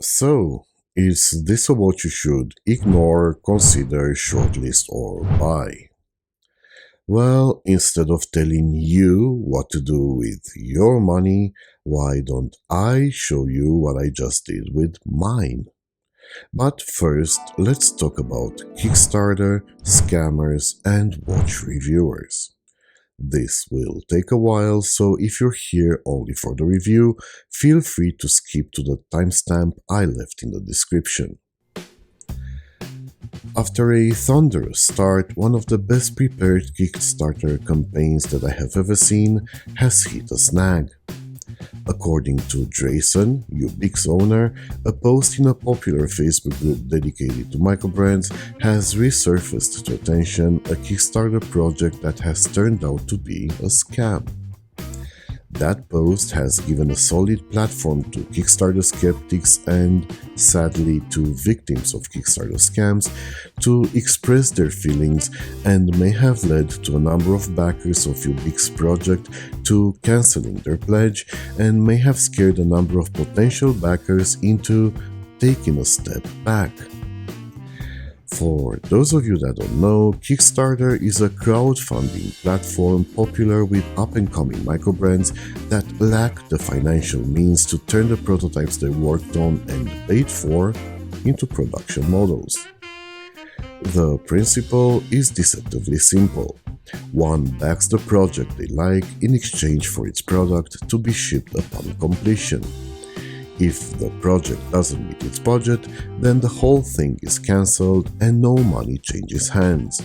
So, is this a watch you should ignore, consider, shortlist, or buy? Well, instead of telling you what to do with your money, why don't I show you what I just did with mine? But first, let's talk about Kickstarter, scammers, and watch reviewers. This will take a while, so if you're here only for the review, feel free to skip to the timestamp I left in the description. After a thunderous start, one of the best prepared Kickstarter campaigns that I have ever seen has hit a snag. According to Drayson, Ubiq's owner, a post in a popular Facebook group dedicated to microbrands has resurfaced to attention a Kickstarter project that has turned out to be a scam. That post has given a solid platform to Kickstarter skeptics and, sadly, to victims of Kickstarter scams to express their feelings and may have led to a number of backers of Ubiq's project to cancelling their pledge and may have scared a number of potential backers into taking a step back. For those of you that don't know, Kickstarter is a crowdfunding platform popular with up-and-coming microbrands that lack the financial means to turn the prototypes they worked on and paid for into production models. The principle is deceptively simple. One backs the project they like in exchange for its product to be shipped upon completion. If the project doesn't meet its budget, then the whole thing is cancelled and no money changes hands.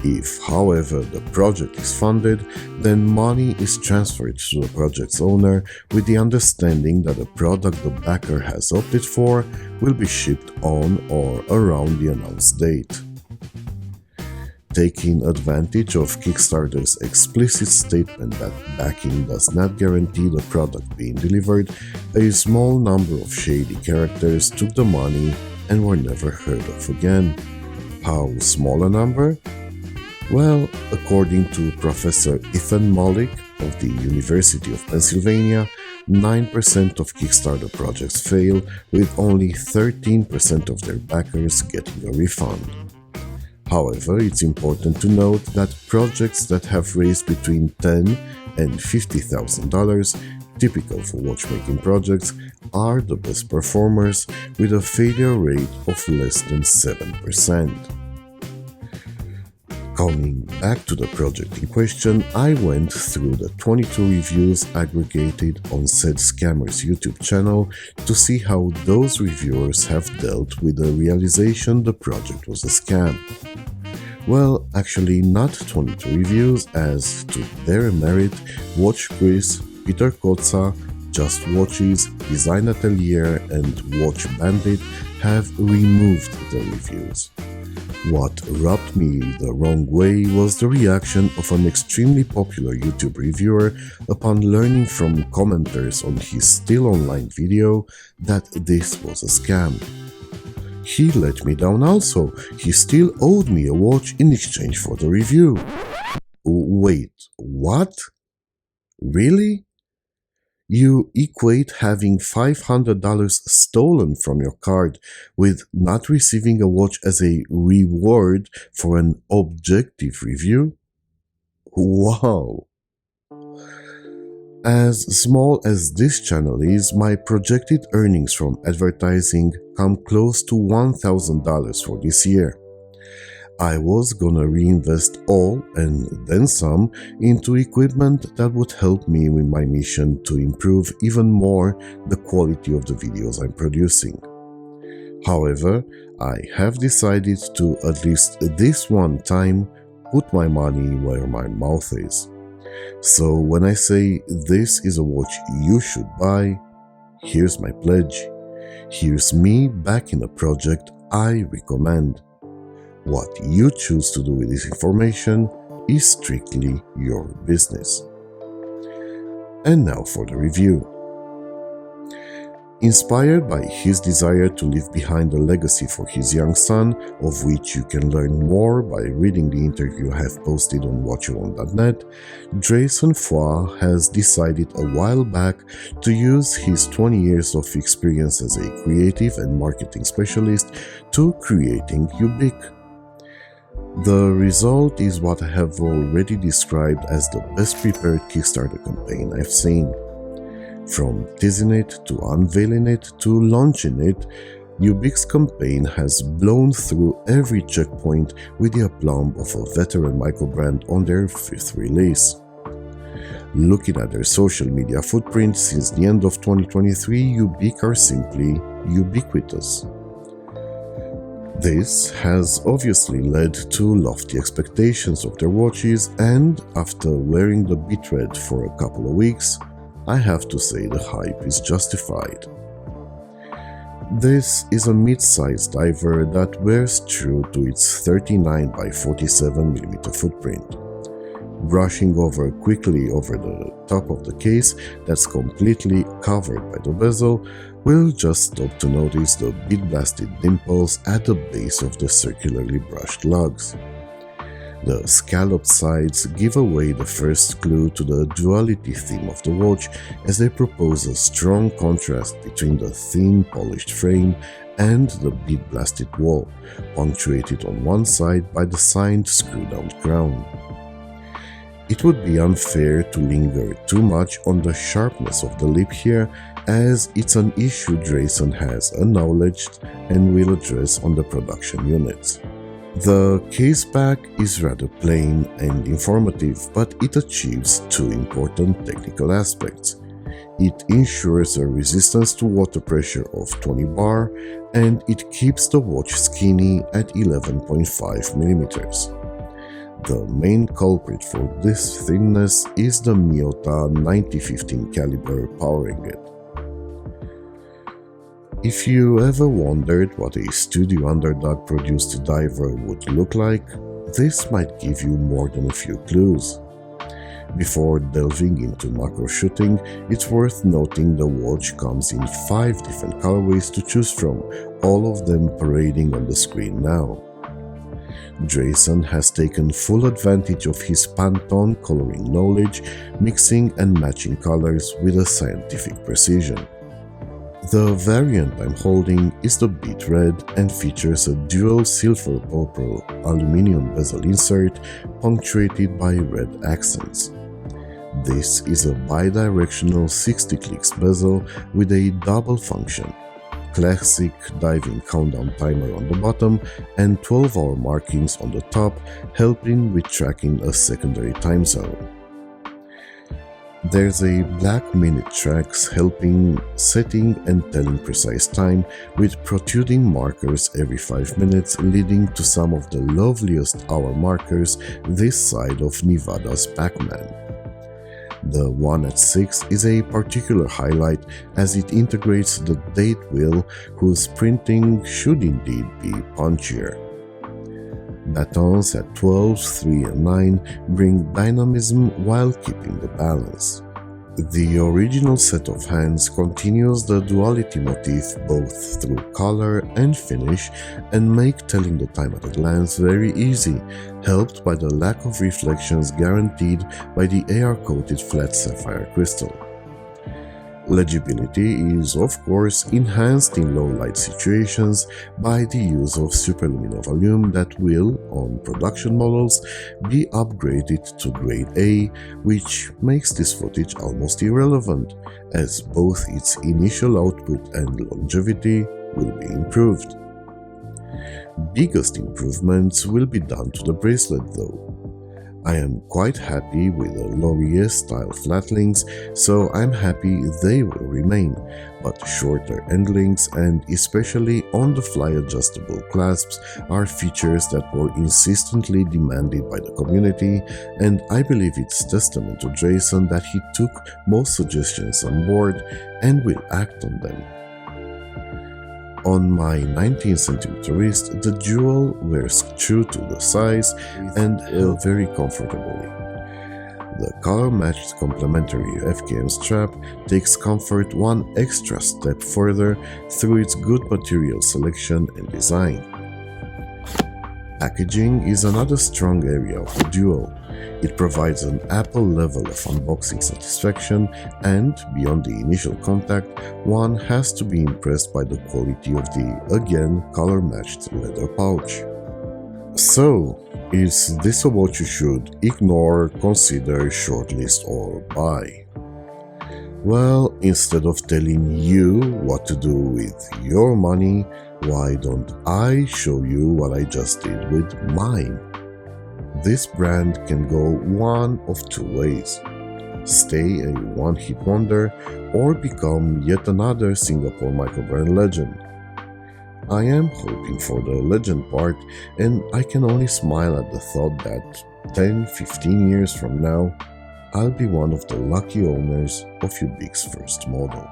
If, however, the project is funded, then money is transferred to the project's owner with the understanding that the product the backer has opted for will be shipped on or around the announced date. Taking advantage of Kickstarter's explicit statement that backing does not guarantee the product being delivered, a small number of shady characters took the money and were never heard of again. How small a number? Well, according to Professor Ethan Mollick of the University of Pennsylvania, 9% of Kickstarter projects fail, with only 13% of their backers getting a refund. However, it's important to note that projects that have raised between $10,000 and $50,000, typical for watchmaking projects, are the best performers with a failure rate of less than 7%. Coming back to the project in question, I went through the 22 reviews aggregated on said scammer's YouTube channel to see how those reviewers have dealt with the realization the project was a scam. Well, actually not 22 reviews, as to their merit, Watch Chris, Peter Kotza, Just Watches, Design Atelier, and Watch Bandit have removed the reviews. What rubbed me the wrong way was the reaction of an extremely popular YouTube reviewer upon learning from commenters on his still online video that this was a scam. He let me down also. He still owed me a watch in exchange for the review. Wait, what? Really? You equate having $500 stolen from your card with not receiving a watch as a reward for an objective review? Wow! As small as this channel is, my projected earnings from advertising come close to $1,000 for this year. I was gonna reinvest all and then some into equipment that would help me with my mission to improve even more the quality of the videos I'm producing. However, I have decided to, at least this one time, put my money where my mouth is. So when I say this is a watch you should buy, here's my pledge. Here's me backing a project I recommend. What you choose to do with this information is strictly your business. And now for the review. Inspired by his desire to leave behind a legacy for his young son, of which you can learn more by reading the interview I have posted on watchyourone.net, Drayson Foy has decided a while back to use his 20 years of experience as a creative and marketing specialist to creating Ubiq. The result is what I have already described as the best prepared Kickstarter campaign I've seen. From teasing it to unveiling it to launching it, Ubiq's campaign has blown through every checkpoint with the aplomb of a veteran microbrand on their 5th release. Looking at their social media footprint since the end of 2023, Ubiq are simply ubiquitous. This has obviously led to lofty expectations of their watches, and after wearing the Beetred for a couple of weeks, I have to say the hype is justified. This is a mid-sized diver that wears true to its 39 by 47mm footprint. Brushing quickly over the top of the case that's completely covered by the bezel will just stop to notice the bead-blasted dimples at the base of the circularly brushed lugs. The scalloped sides give away the first clue to the duality theme of the watch, as they propose a strong contrast between the thin polished frame and the bead-blasted wall, punctuated on one side by the signed screw-down crown. It would be unfair to linger too much on the sharpness of the lip here, as it's an issue Drayson has acknowledged and will address on the production units. The case back is rather plain and informative, but it achieves two important technical aspects. It ensures a resistance to water pressure of 20 bar, and it keeps the watch skinny at 11.5mm. The main culprit for this thinness is the Miyota 9015 caliber power ingot. If you ever wondered what a studio underdog produced diver would look like, this might give you more than a few clues. Before delving into macro shooting, it's worth noting the watch comes in 5 different colorways to choose from, all of them parading on the screen now. Drayson has taken full advantage of his Pantone coloring knowledge, mixing and matching colors with a scientific precision. The variant I'm holding is the Beetred and features a dual silver purple aluminum bezel insert punctuated by red accents. This is a bidirectional 60 clicks bezel with a double function, classic diving countdown timer on the bottom and 12-hour markings on the top, helping with tracking a secondary time zone. There's a black minute tracks helping setting and telling precise time with protruding markers every 5 minutes, leading to some of the loveliest hour markers this side of Nevada's Pac-Man. The one at 6 is a particular highlight as it integrates the date wheel, whose printing should indeed be punchier. Batons at 12, 3 and 9 bring dynamism while keeping the balance. The original set of hands continues the duality motif both through color and finish and make telling the time at a glance very easy, helped by the lack of reflections guaranteed by the AR-coated flat sapphire crystal. Legibility is of course enhanced in low light situations by the use of superluminous volume that will, on production models, be upgraded to grade A, which makes this footage almost irrelevant, as both its initial output and longevity will be improved. Biggest improvements will be done to the bracelet though. I am quite happy with the Laurier style flat links, so I'm happy they will remain, but shorter end links and especially on-the-fly adjustable clasps are features that were insistently demanded by the community, and I believe it's testament to Drayson that he took most suggestions on board and will act on them. On my 19cm wrist, the jewel wears true to the size and held very comfortably. The color-matched complementary FKM strap takes comfort one extra step further through its good material selection and design. Packaging is another strong area of the duo. It provides an Apple level of unboxing satisfaction, and beyond the initial contact, one has to be impressed by the quality of the, again, color-matched leather pouch. So, is this a watch you should ignore, consider, shortlist, or buy? Well, instead of telling you what to do with your money, why don't I show you what I just did with mine? This brand can go one of two ways: stay a one-hit wonder or become yet another Singapore microbrand legend. I am hoping for the legend part, and I can only smile at the thought that 10-15 years from now, I'll be one of the lucky owners of Ubiq's first model.